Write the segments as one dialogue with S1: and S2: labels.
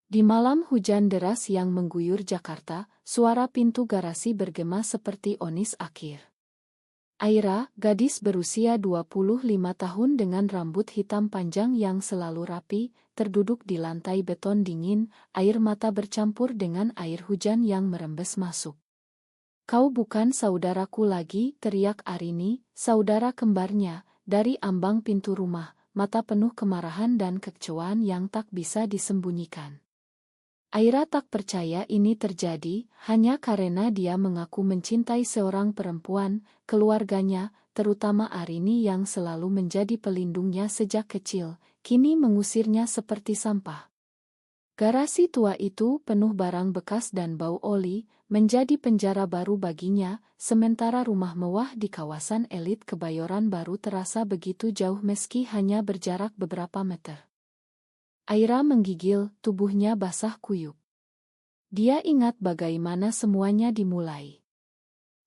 S1: Di malam hujan deras yang mengguyur Jakarta, suara pintu garasi bergema seperti onis akhir. Aira, gadis berusia 25 tahun dengan rambut hitam panjang yang selalu rapi, terduduk di lantai beton dingin, air mata bercampur dengan air hujan yang merembes masuk. "Kau bukan saudaraku lagi," teriak Arini, saudara kembarnya, dari ambang pintu rumah, mata penuh kemarahan dan kekecewaan yang tak bisa disembunyikan. Aira tak percaya ini terjadi, hanya karena dia mengaku mencintai seorang perempuan, keluarganya, terutama Arini yang selalu menjadi pelindungnya sejak kecil, kini mengusirnya seperti sampah. Garasi tua itu penuh barang bekas dan bau oli, menjadi penjara baru baginya, sementara rumah mewah di kawasan elit Kebayoran Baru terasa begitu jauh meski hanya berjarak beberapa meter. Aira menggigil, tubuhnya basah kuyup. Dia ingat bagaimana semuanya dimulai.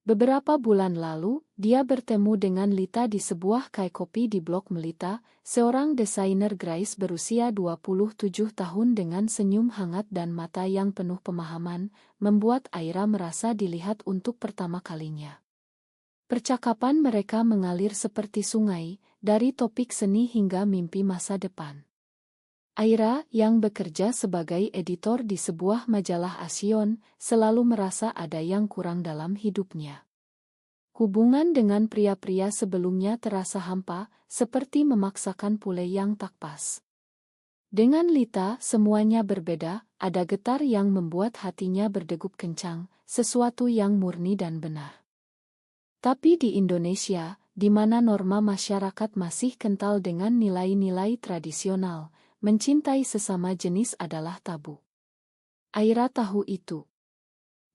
S1: Beberapa bulan lalu, dia bertemu dengan Lita di sebuah kedai kopi di Blok Melita, seorang desainer grafis berusia 27 tahun dengan senyum hangat dan mata yang penuh pemahaman, membuat Aira merasa dilihat untuk pertama kalinya. Percakapan mereka mengalir seperti sungai, dari topik seni hingga mimpi masa depan. Aira, yang bekerja sebagai editor di sebuah majalah Asion, selalu merasa ada yang kurang dalam hidupnya. Hubungan dengan pria-pria sebelumnya terasa hampa, seperti memaksakan pule yang tak pas. Dengan Lita, semuanya berbeda, ada getar yang membuat hatinya berdegup kencang, sesuatu yang murni dan benar. Tapi di Indonesia, di mana norma masyarakat masih kental dengan nilai-nilai tradisional, mencintai sesama jenis adalah tabu. Aira tahu itu.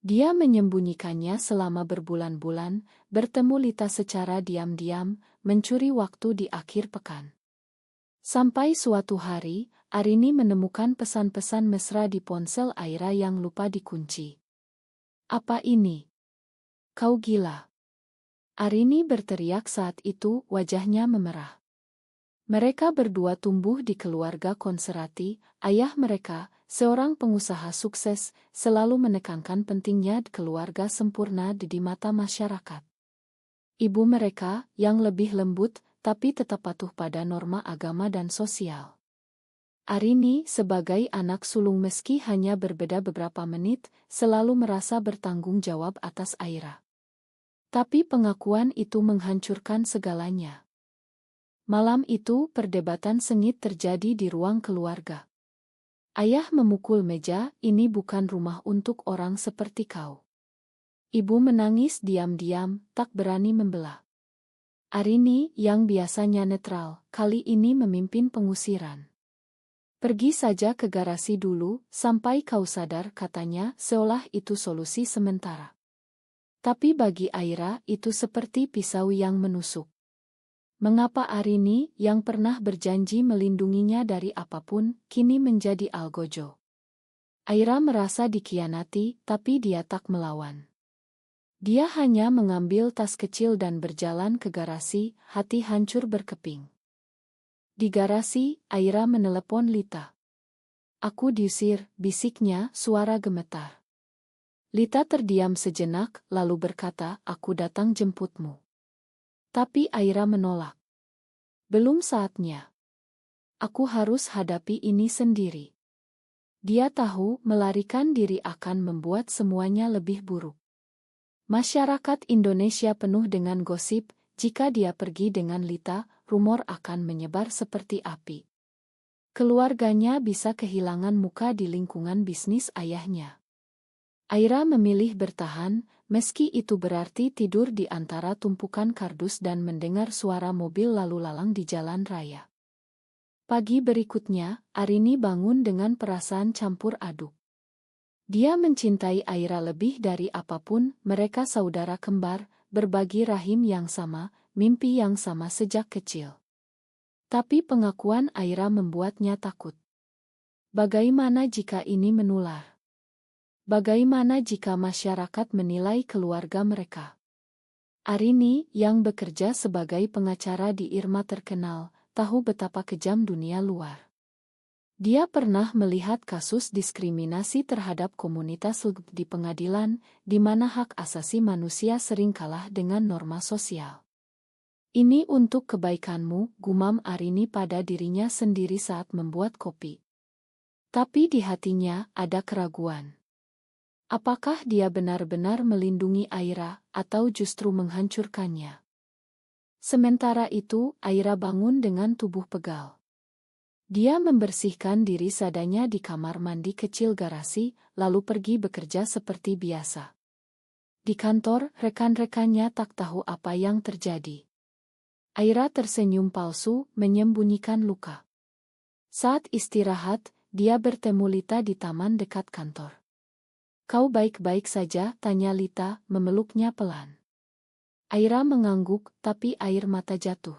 S1: Dia menyembunyikannya selama berbulan-bulan, bertemu Lita secara diam-diam, mencuri waktu di akhir pekan. Sampai suatu hari, Arini menemukan pesan-pesan mesra di ponsel Aira yang lupa dikunci. "Apa ini? Kau gila!" Arini berteriak saat itu, wajahnya memerah. Mereka berdua tumbuh di keluarga konservatif. Ayah mereka, seorang pengusaha sukses, selalu menekankan pentingnya keluarga sempurna di mata masyarakat. Ibu mereka, yang lebih lembut, tapi tetap patuh pada norma agama dan sosial. Arini, sebagai anak sulung meski hanya berbeda beberapa menit, selalu merasa bertanggung jawab atas Aira. Tapi pengakuan itu menghancurkan segalanya. Malam itu, perdebatan sengit terjadi di ruang keluarga. Ayah memukul meja, "Ini bukan rumah untuk orang seperti kau." Ibu menangis diam-diam, tak berani membelah. Arini, yang biasanya netral, kali ini memimpin pengusiran. "Pergi saja ke garasi dulu, sampai kau sadar," katanya, seolah itu solusi sementara. Tapi bagi Aira, itu seperti pisau yang menusuk. Mengapa Arini, yang pernah berjanji melindunginya dari apapun, kini menjadi algojo? Aira merasa dikhianati, tapi dia tak melawan. Dia hanya mengambil tas kecil dan berjalan ke garasi, hati hancur berkeping. Di garasi, Aira menelepon Lita. "Aku diusir," bisiknya, suara gemetar. Lita terdiam sejenak, lalu berkata, "Aku datang jemputmu." Tapi Aira menolak. "Belum saatnya. Aku harus hadapi ini sendiri." Dia tahu melarikan diri akan membuat semuanya lebih buruk. Masyarakat Indonesia penuh dengan gosip, jika dia pergi dengan Lita, rumor akan menyebar seperti api. Keluarganya bisa kehilangan muka di lingkungan bisnis ayahnya. Aira memilih bertahan, meski itu berarti tidur di antara tumpukan kardus dan mendengar suara mobil lalu lalang di jalan raya. Pagi berikutnya, Arini bangun dengan perasaan campur aduk. Dia mencintai Aira lebih dari apapun, mereka saudara kembar, berbagi rahim yang sama, mimpi yang sama sejak kecil. Tapi pengakuan Aira membuatnya takut. Bagaimana jika ini menular? Bagaimana jika masyarakat menilai keluarga mereka? Arini, yang bekerja sebagai pengacara di Irma terkenal, tahu betapa kejam dunia luar. Dia pernah melihat kasus diskriminasi terhadap komunitas LGBT di pengadilan, di mana hak asasi manusia sering kalah dengan norma sosial. Ini untuk kebaikanmu, gumam Arini pada dirinya sendiri saat membuat kopi. Tapi di hatinya ada keraguan. Apakah dia benar-benar melindungi Aira, atau justru menghancurkannya? Sementara itu, Aira bangun dengan tubuh pegal. Dia membersihkan diri seadanya di kamar mandi kecil garasi, lalu pergi bekerja seperti biasa. Di kantor, rekan-rekannya tak tahu apa yang terjadi. Aira tersenyum palsu, menyembunyikan luka. Saat istirahat, dia bertemu Lita di taman dekat kantor. "Kau baik-baik saja?" tanya Lita, memeluknya pelan. Aira mengangguk, tapi air mata jatuh.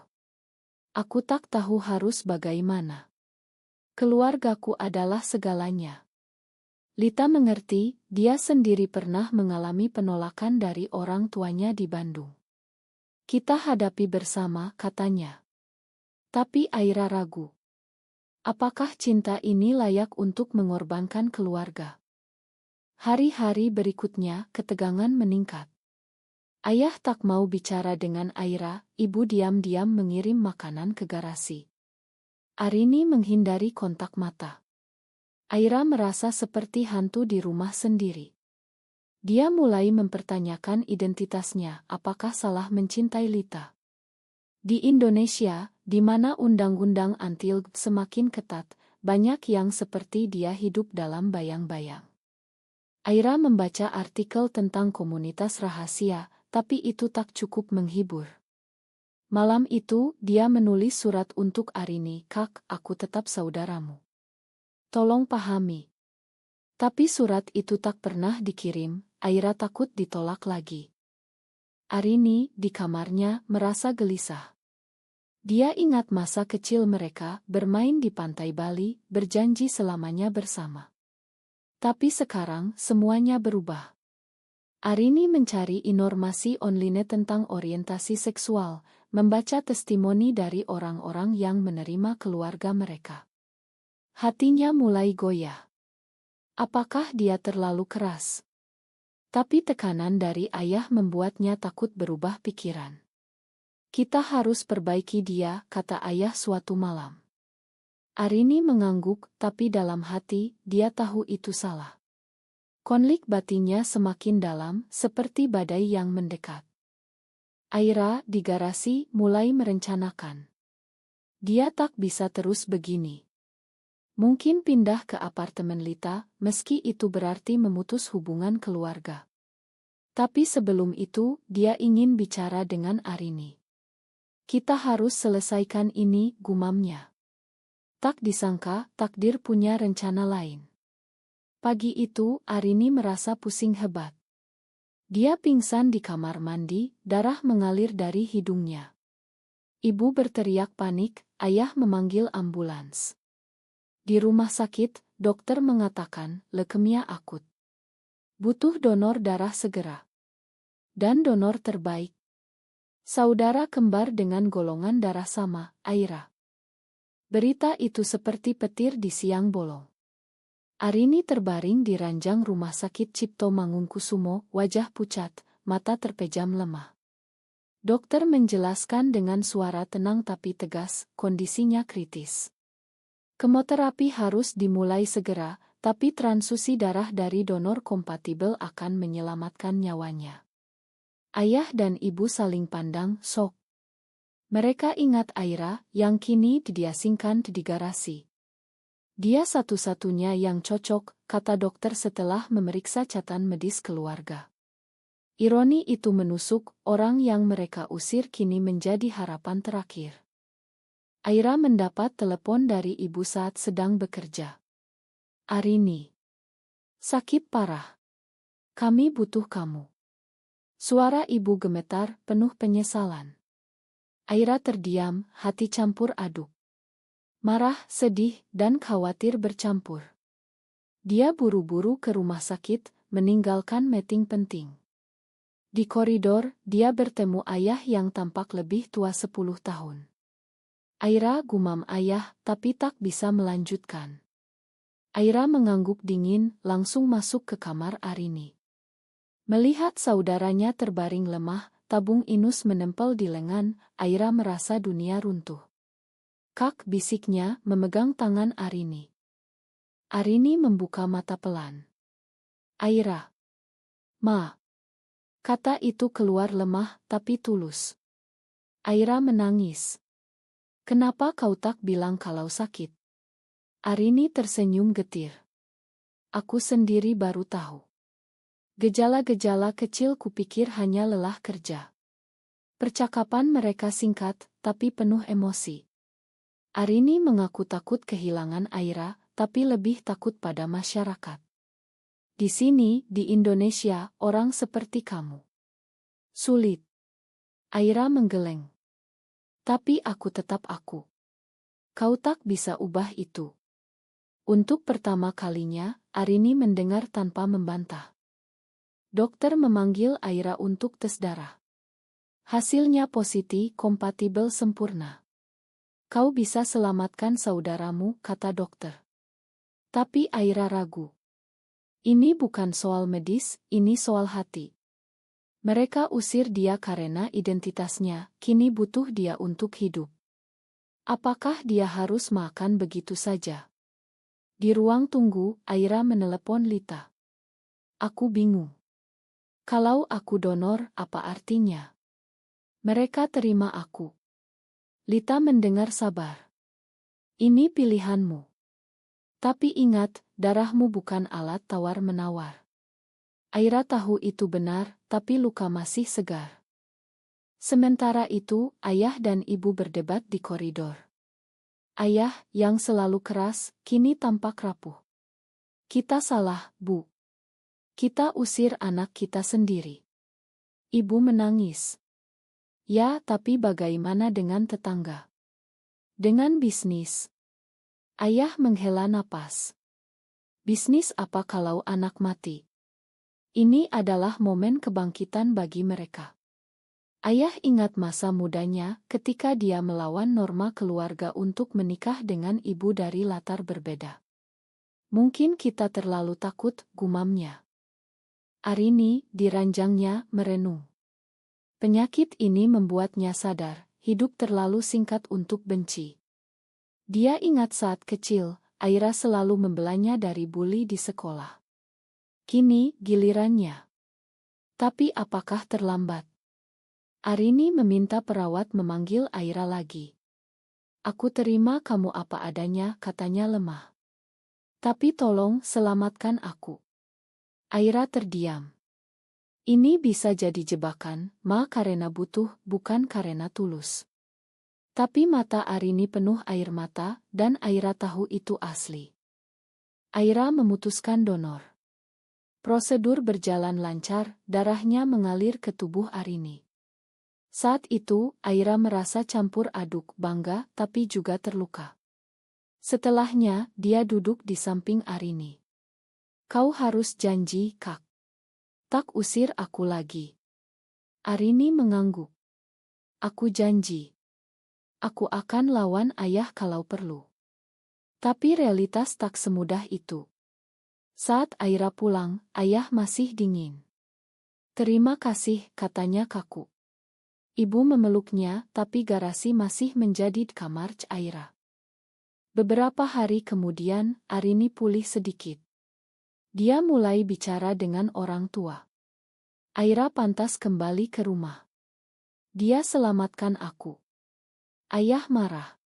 S1: "Aku tak tahu harus bagaimana. Keluargaku adalah segalanya." Lita mengerti, dia sendiri pernah mengalami penolakan dari orang tuanya di Bandung. "Kita hadapi bersama," katanya. Tapi Aira ragu. Apakah cinta ini layak untuk mengorbankan keluarga? Hari-hari berikutnya, ketegangan meningkat. Ayah tak mau bicara dengan Aira, ibu diam-diam mengirim makanan ke garasi. Arini menghindari kontak mata. Aira merasa seperti hantu di rumah sendiri. Dia mulai mempertanyakan identitasnya, apakah salah mencintai Lita? Di Indonesia, di mana undang-undang anti-LGBT semakin ketat, banyak yang seperti dia hidup dalam bayang-bayang. Aira membaca artikel tentang komunitas rahasia, tapi itu tak cukup menghibur. Malam itu, dia menulis surat untuk Arini, "Kak, aku tetap saudaramu. Tolong pahami." Tapi surat itu tak pernah dikirim, Aira takut ditolak lagi. Arini, di kamarnya, merasa gelisah. Dia ingat masa kecil mereka, bermain di pantai Bali, berjanji selamanya bersama. Tapi sekarang, semuanya berubah. Arini mencari informasi online tentang orientasi seksual, membaca testimoni dari orang-orang yang menerima keluarga mereka. Hatinya mulai goyah. Apakah dia terlalu keras? Tapi tekanan dari ayah membuatnya takut berubah pikiran. "Kita harus perbaiki dia," kata ayah suatu malam. Arini mengangguk, tapi dalam hati, dia tahu itu salah. Konflik batinnya semakin dalam, seperti badai yang mendekat. Aira, di garasi, mulai merencanakan. Dia tak bisa terus begini. Mungkin pindah ke apartemen Lita, meski itu berarti memutus hubungan keluarga. Tapi sebelum itu, dia ingin bicara dengan Arini. "Kita harus selesaikan ini," gumamnya. Tak disangka, takdir punya rencana lain. Pagi itu, Arini merasa pusing hebat. Dia pingsan di kamar mandi, darah mengalir dari hidungnya. Ibu berteriak panik, ayah memanggil ambulans. Di rumah sakit, dokter mengatakan leukemia akut. Butuh donor darah segera. Dan donor terbaik. Saudara kembar dengan golongan darah sama, Aira. Berita itu seperti petir di siang bolong. Arini terbaring di ranjang rumah sakit Cipto Mangunkusumo, wajah pucat, mata terpejam lemah. Dokter menjelaskan dengan suara tenang tapi tegas, kondisinya kritis. Kemoterapi harus dimulai segera, tapi transfusi darah dari donor kompatibel akan menyelamatkan nyawanya. Ayah dan ibu saling pandang, shock. Mereka ingat Aira, yang kini diasingkan di garasi. "Dia satu-satunya yang cocok," kata dokter setelah memeriksa catatan medis keluarga. Ironi itu menusuk, orang yang mereka usir kini menjadi harapan terakhir. Aira mendapat telepon dari ibu saat sedang bekerja. "Arini. Sakit parah. Kami butuh kamu." Suara ibu gemetar, penuh penyesalan. Aira terdiam, hati campur aduk. Marah, sedih, dan khawatir bercampur. Dia buru-buru ke rumah sakit, meninggalkan meeting penting. Di koridor, dia bertemu ayah yang tampak lebih tua 10 tahun. "Aira," gumam ayah, tapi tak bisa melanjutkan. Aira mengangguk dingin, langsung masuk ke kamar Arini. Melihat saudaranya terbaring lemah, tabung inus menempel di lengan, Aira merasa dunia runtuh. Kak, bisiknya, memegang tangan Arini. Arini membuka mata pelan. Aira. Ma. Kata itu keluar lemah, tapi tulus. Aira menangis. Kenapa kau tak bilang kalau sakit? Arini tersenyum getir. Aku sendiri baru tahu. Gejala-gejala kecil kupikir hanya lelah kerja. Percakapan mereka singkat, tapi penuh emosi. Arini mengaku takut kehilangan Aira, tapi lebih takut pada masyarakat. Di sini, di Indonesia, orang seperti kamu. Sulit. Aira menggeleng. Tapi aku tetap aku. Kau tak bisa ubah itu. Untuk pertama kalinya, Arini mendengar tanpa membantah. Dokter memanggil Aira untuk tes darah. Hasilnya positif, kompatibel sempurna. Kau bisa selamatkan saudaramu, kata dokter. Tapi Aira ragu. Ini bukan soal medis, ini soal hati. Mereka usir dia karena identitasnya, kini butuh dia untuk hidup. Apakah dia harus makan begitu saja? Di ruang tunggu, Aira menelepon Lita. Aku bingung. Kalau aku donor, apa artinya? Mereka terima aku. Lita mendengar sabar. Ini pilihanmu. Tapi ingat, darahmu bukan alat tawar-menawar. Aira tahu itu benar, tapi luka masih segar. Sementara itu, ayah dan ibu berdebat di koridor. Ayah, yang selalu keras, kini tampak rapuh. Kita salah, Bu. Kita usir anak kita sendiri. Ibu menangis. Ya, tapi bagaimana dengan tetangga? Dengan bisnis? Ayah menghela napas. Bisnis apa kalau anak mati? Ini adalah momen kebangkitan bagi mereka. Ayah ingat masa mudanya ketika dia melawan norma keluarga untuk menikah dengan ibu dari latar berbeda. Mungkin kita terlalu takut, gumamnya. Arini, di ranjangnya, merenung. Penyakit ini membuatnya sadar, hidup terlalu singkat untuk benci. Dia ingat saat kecil, Aira selalu membelanya dari bully di sekolah. Kini, gilirannya. Tapi apakah terlambat? Arini meminta perawat memanggil Aira lagi. Aku terima kamu apa adanya, katanya lemah. Tapi tolong selamatkan aku. Aira terdiam. Ini bisa jadi jebakan, Ma, karena butuh, bukan karena tulus. Tapi mata Arini penuh air mata, dan Aira tahu itu asli. Aira memutuskan donor. Prosedur berjalan lancar, darahnya mengalir ke tubuh Arini. Saat itu, Aira merasa campur aduk, bangga, tapi juga terluka. Setelahnya, dia duduk di samping Arini. Kau harus janji, Kak. Tak usir aku lagi. Arini mengangguk. Aku janji. Aku akan lawan ayah kalau perlu. Tapi realitas tak semudah itu. Saat Aira pulang, ayah masih dingin. Terima kasih, katanya kaku. Ibu memeluknya, tapi garasi masih menjadi kamar Aira. Beberapa hari kemudian, Arini pulih sedikit. Dia mulai bicara dengan orang tua. Aira pantas kembali ke rumah. Dia selamatkan aku. Ayah marah.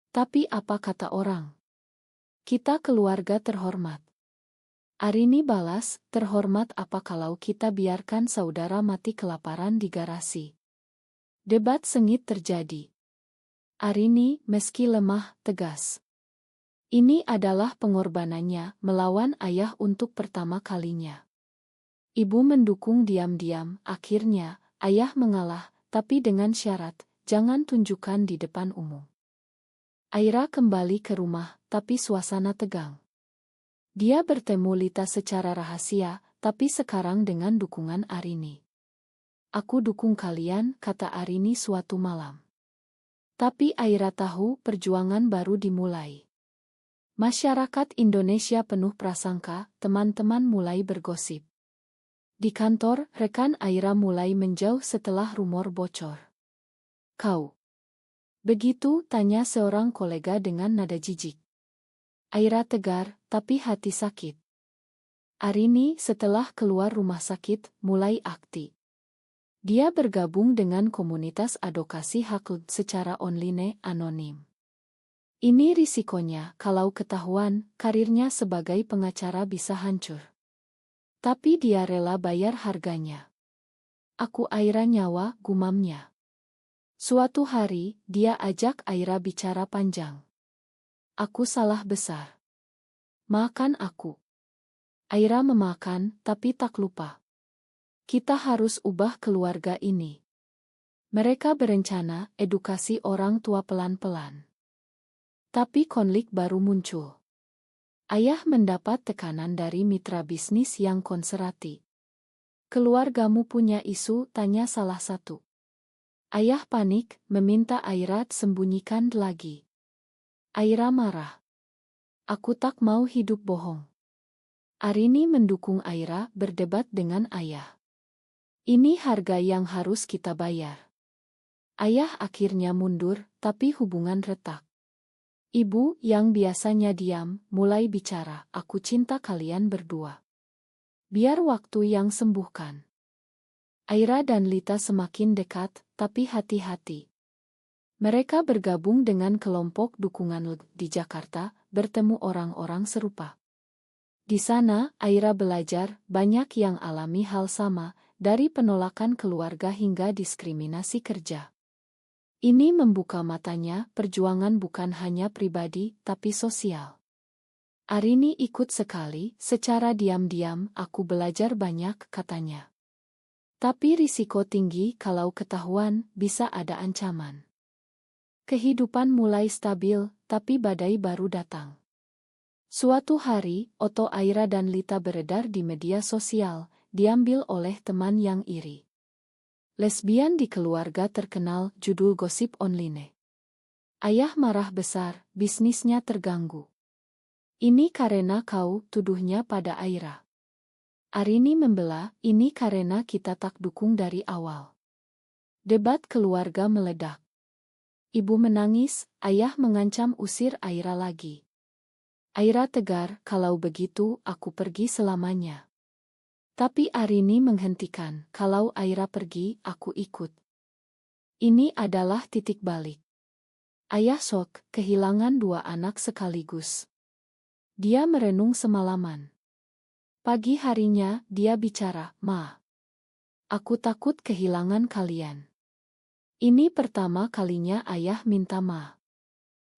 S1: Tapi apa kata orang? Kita keluarga terhormat. Arini balas, terhormat apa kalau kita biarkan saudara mati kelaparan di garasi? Debat sengit terjadi. Arini, meski lemah, tegas. Ini adalah pengorbanannya melawan ayah untuk pertama kalinya. Ibu mendukung diam-diam, akhirnya, ayah mengalah, tapi dengan syarat, jangan tunjukkan di depan umum. Aira kembali ke rumah, tapi suasana tegang. Dia bertemu Lita secara rahasia, tapi sekarang dengan dukungan Arini. Aku dukung kalian, kata Arini suatu malam. Tapi Aira tahu perjuangan baru dimulai. Masyarakat Indonesia penuh prasangka, teman-teman mulai bergosip. Di kantor, rekan Aira mulai menjauh setelah rumor bocor. "Kau begitu?" tanya seorang kolega dengan nada jijik. Aira tegar, tapi hati sakit. Arini setelah keluar rumah sakit, mulai aktif. Dia bergabung dengan komunitas advokasi hak secara online anonim. Ini risikonya kalau ketahuan, karirnya sebagai pengacara bisa hancur. Tapi dia rela bayar harganya. "Aku Aira nyawa," gumamnya. Suatu hari, dia ajak Aira bicara panjang. "Aku salah besar. Maafkan aku." Aira memakan, tapi tak lupa. "Kita harus ubah keluarga ini." Mereka berencana edukasi orang tua pelan-pelan. Tapi konflik baru muncul. Ayah mendapat tekanan dari mitra bisnis yang konservatif. "Keluargamu punya isu?" tanya salah satu. Ayah panik, meminta Aira sembunyikan lagi. Aira marah. "Aku tak mau hidup bohong." Arini mendukung Aira berdebat dengan ayah. "Ini harga yang harus kita bayar." Ayah akhirnya mundur, tapi hubungan retak. Ibu, yang biasanya diam, mulai bicara. "Aku cinta kalian berdua. Biar waktu yang sembuhkan." Aira dan Lita semakin dekat, tapi hati-hati. Mereka bergabung dengan kelompok dukungan di Jakarta, bertemu orang-orang serupa. Di sana, Aira belajar banyak yang alami hal sama, dari penolakan keluarga hingga diskriminasi kerja. Ini membuka matanya, perjuangan bukan hanya pribadi, tapi sosial. Arini ikut sekali, secara diam-diam, "Aku belajar banyak," katanya. "Tapi risiko tinggi kalau ketahuan, bisa ada ancaman." Kehidupan mulai stabil, tapi badai baru datang. Suatu hari, foto Aira dan Lita beredar di media sosial, diambil oleh teman yang iri. "Lesbian di keluarga terkenal," judul gosip online. Ayah marah besar, bisnisnya terganggu. "Ini karena kau," tuduhnya pada Aira. Arini membela, "Ini karena kita tak dukung dari awal." Debat keluarga meledak. Ibu menangis, ayah mengancam usir Aira lagi. Aira tegar, "Kalau begitu, aku pergi selamanya." Tapi Arini menghentikan, "Kalau Aira pergi, aku ikut." Ini adalah titik balik. Ayah shock, kehilangan dua anak sekaligus. Dia merenung semalaman. Pagi harinya, dia bicara, "Ma, aku takut kehilangan kalian." Ini pertama kalinya ayah minta maaf.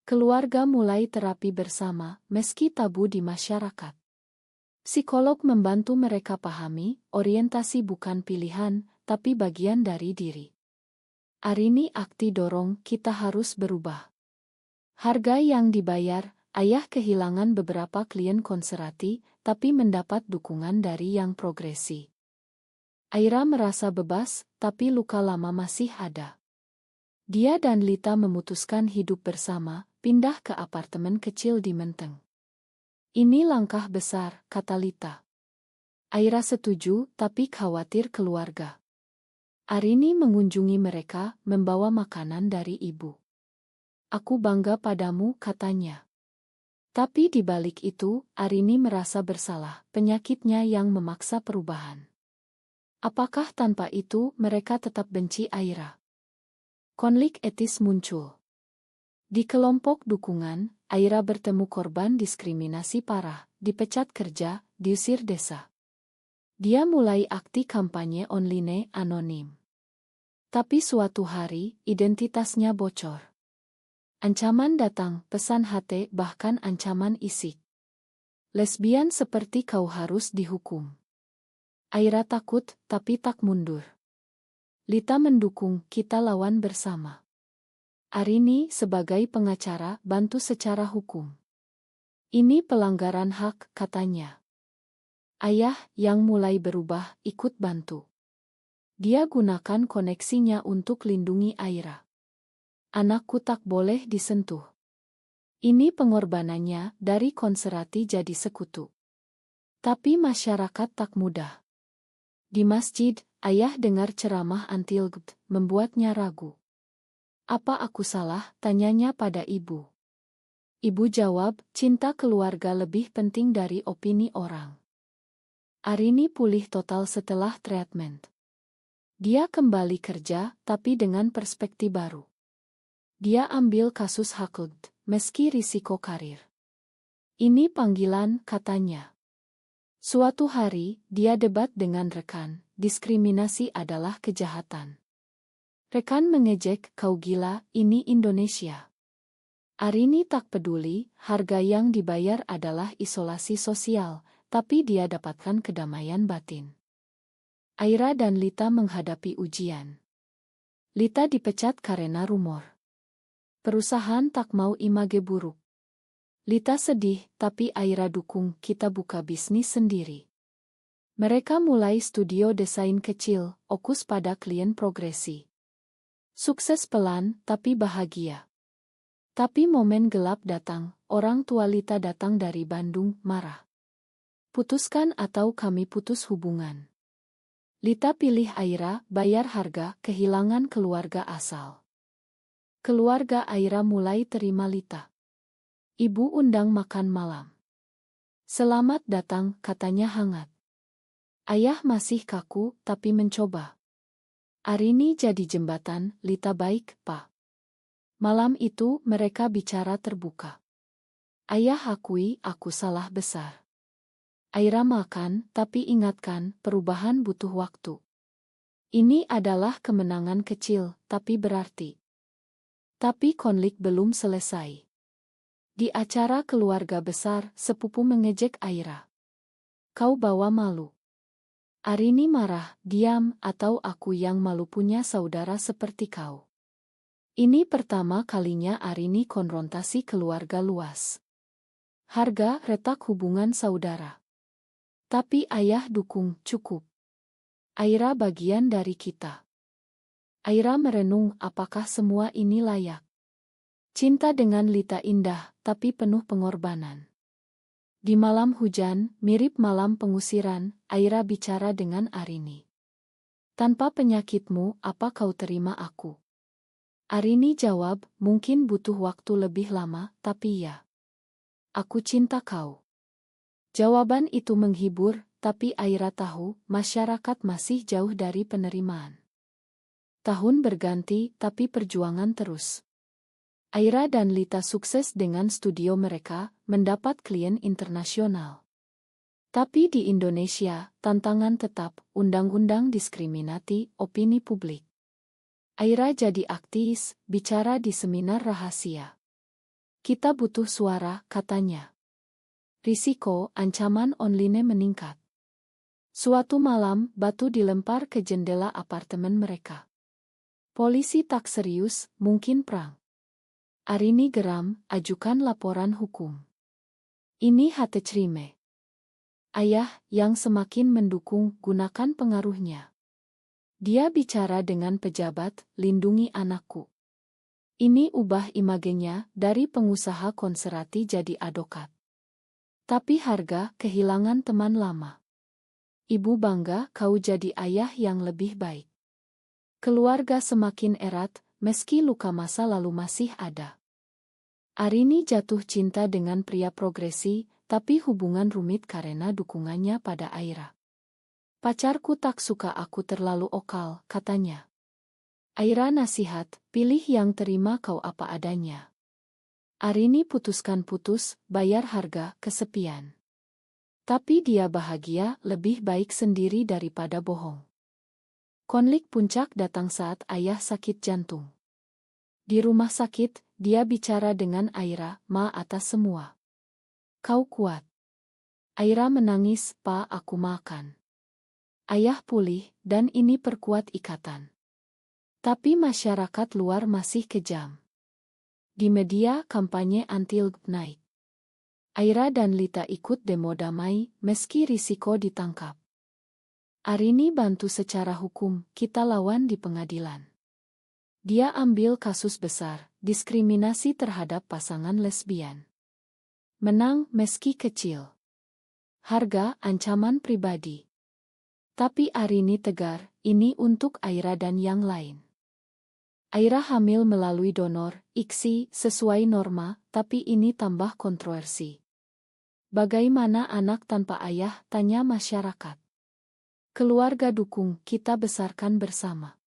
S1: Keluarga mulai terapi bersama, meski tabu di masyarakat. Psikolog membantu mereka pahami, orientasi bukan pilihan, tapi bagian dari diri. Arini akti dorong, "Kita harus berubah." Harga yang dibayar, ayah kehilangan beberapa klien konservatif, tapi mendapat dukungan dari yang progresi. Aira merasa bebas, tapi luka lama masih ada. Dia dan Lita memutuskan hidup bersama, pindah ke apartemen kecil di Menteng. "Ini langkah besar," kata Lita. Aira setuju, tapi khawatir keluarga. Arini mengunjungi mereka, membawa makanan dari ibu. "Aku bangga padamu," katanya. Tapi di balik itu, Arini merasa bersalah, penyakitnya yang memaksa perubahan. Apakah tanpa itu mereka tetap benci Aira? Konflik etis muncul. Di kelompok dukungan, Aira bertemu korban diskriminasi parah, dipecat kerja, diusir desa. Dia mulai aktif kampanye online anonim. Tapi suatu hari, identitasnya bocor. Ancaman datang, pesan HT, bahkan ancaman isik. "Lesbian seperti kau harus dihukum." Aira takut, tapi tak mundur. Lita mendukung, "Kita lawan bersama." Arini, sebagai pengacara, bantu secara hukum. "Ini pelanggaran hak," katanya. Ayah, yang mulai berubah, ikut bantu. Dia gunakan koneksinya untuk lindungi Aira. "Anakku tak boleh disentuh." Ini pengorbanannya dari Konserati jadi sekutu. Tapi masyarakat tak mudah. Di masjid, ayah dengar ceramah anti-LGBT, membuatnya ragu. Apa aku salah? Tanyanya pada ibu. Ibu jawab, cinta keluarga lebih penting dari opini orang. Arini pulih total setelah treatment. Dia kembali kerja, tapi dengan perspektif baru. Dia ambil kasus hak LGBT, meski risiko karir. Ini panggilan, katanya. Suatu hari, dia debat dengan rekan, diskriminasi adalah kejahatan. Rekan mengejek, kau gila, ini Indonesia. Arini tak peduli, harga yang dibayar adalah isolasi sosial, tapi dia dapatkan kedamaian batin. Aira dan Lita menghadapi ujian. Lita dipecat karena rumor. Perusahaan tak mau image buruk. Lita sedih, tapi Aira dukung, kita buka bisnis sendiri. Mereka mulai studio desain kecil, fokus pada klien progresi. Sukses pelan, tapi bahagia. Tapi momen gelap datang, orang tua Lita datang dari Bandung, marah. Putuskan atau kami putus hubungan. Lita pilih Aira, bayar harga, kehilangan keluarga asal. Keluarga Aira mulai terima Lita. Ibu undang makan malam. Selamat datang, katanya hangat. Ayah masih kaku, tapi mencoba. Arini jadi jembatan, Lita baik, Pak. Malam itu mereka bicara terbuka. Ayah akui, aku salah besar. Aira makan, tapi ingatkan, perubahan butuh waktu. Ini adalah kemenangan kecil, tapi berarti. Tapi konflik belum selesai. Di acara keluarga besar, sepupu mengejek Aira. Kau bawa malu. Arini marah, diam, atau aku yang malu punya saudara seperti kau. Ini pertama kalinya Arini konfrontasi keluarga luas. Harga retak hubungan saudara. Tapi ayah dukung, cukup. Aira bagian dari kita. Aira merenung, apakah semua ini layak? Cinta dengan Lita indah, tapi penuh pengorbanan. Di malam hujan, mirip malam pengusiran, Aira bicara dengan Arini. Tanpa penyakitmu, apa kau terima aku? Arini jawab, mungkin butuh waktu lebih lama, tapi ya. Aku cinta kau. Jawaban itu menghibur, tapi Aira tahu, masyarakat masih jauh dari penerimaan. Tahun berganti, tapi perjuangan terus. Aira dan Lita sukses dengan studio mereka, mendapat klien internasional. Tapi di Indonesia, tantangan tetap, undang-undang diskriminasi, opini publik. Aira jadi aktivis, bicara di seminar rahasia. Kita butuh suara, katanya. Risiko, ancaman online meningkat. Suatu malam, batu dilempar ke jendela apartemen mereka. Polisi tak serius, mungkin perang. Arini geram, ajukan laporan hukum. Ini hati cerime. Ayah, yang semakin mendukung, gunakan pengaruhnya. Dia bicara dengan pejabat, lindungi anakku. Ini ubah imagenya, dari pengusaha konserati jadi advokat. Tapi harga, kehilangan teman lama. Ibu bangga, kau jadi ayah yang lebih baik. Keluarga semakin erat, meski luka masa lalu masih ada. Arini jatuh cinta dengan pria progresi, tapi hubungan rumit karena dukungannya pada Aira. Pacarku tak suka aku terlalu okal, katanya. Aira nasihat, pilih yang terima kau apa adanya. Arini putuskan putus, bayar harga, kesepian. Tapi dia bahagia, lebih baik sendiri daripada bohong. Konflik puncak datang saat ayah sakit jantung. Di rumah sakit, dia bicara dengan Aira, Ma atas semua. Kau kuat. Aira menangis, Pa aku makan. Ayah pulih, dan ini perkuat ikatan. Tapi masyarakat luar masih kejam. Di media, kampanye anti-LGBT naik. Aira dan Lita ikut demo damai, meski risiko ditangkap. Arini bantu secara hukum, kita lawan di pengadilan. Dia ambil kasus besar, diskriminasi terhadap pasangan lesbian. Menang meski kecil. Harga ancaman pribadi. Tapi Arini tegar, ini untuk Aira dan yang lain. Aira hamil melalui donor, ICSI, sesuai norma, tapi ini tambah kontroversi. Bagaimana anak tanpa ayah, tanya masyarakat. Keluarga dukung, kita besarkan bersama.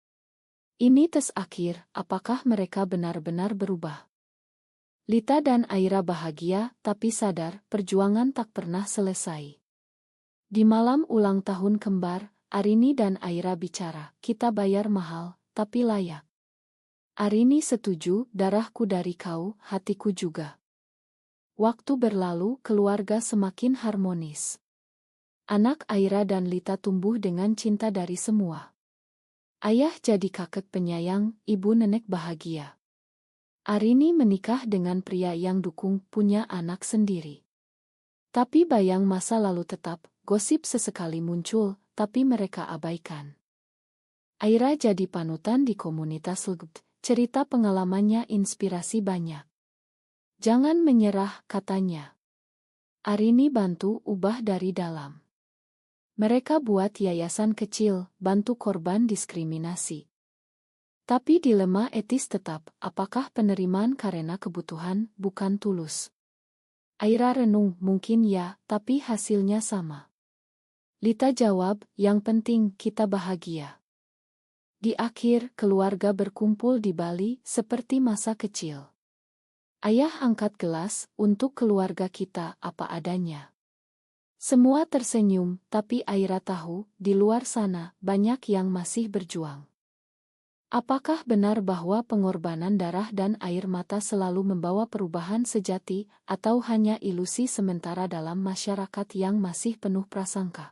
S1: Ini tes akhir, apakah mereka benar-benar berubah? Lita dan Aira bahagia, tapi sadar, perjuangan tak pernah selesai. Di malam ulang tahun kembar, Arini dan Aira bicara, kita bayar mahal, tapi layak. Arini setuju, darahku dari kau, hatiku juga. Waktu berlalu, keluarga semakin harmonis. Anak Aira dan Lita tumbuh dengan cinta dari semua. Ayah jadi kakek penyayang, ibu nenek bahagia. Arini menikah dengan pria yang dukung, punya anak sendiri. Tapi bayang masa lalu tetap, gosip sesekali muncul, tapi mereka abaikan. Aira jadi panutan di komunitas LGBT, cerita pengalamannya inspirasi banyak. Jangan menyerah, katanya. Arini bantu ubah dari dalam. Mereka buat yayasan kecil, bantu korban diskriminasi. Tapi dilema etis tetap, apakah penerimaan karena kebutuhan, bukan tulus? Aira renung, mungkin ya, tapi hasilnya sama. Lita jawab, yang penting kita bahagia. Di akhir, keluarga berkumpul di Bali seperti masa kecil. Ayah angkat gelas, untuk keluarga kita apa adanya. Semua tersenyum, tapi Aira tahu, di luar sana, banyak yang masih berjuang. Apakah benar bahwa pengorbanan darah dan air mata selalu membawa perubahan sejati, atau hanya ilusi sementara dalam masyarakat yang masih penuh prasangka?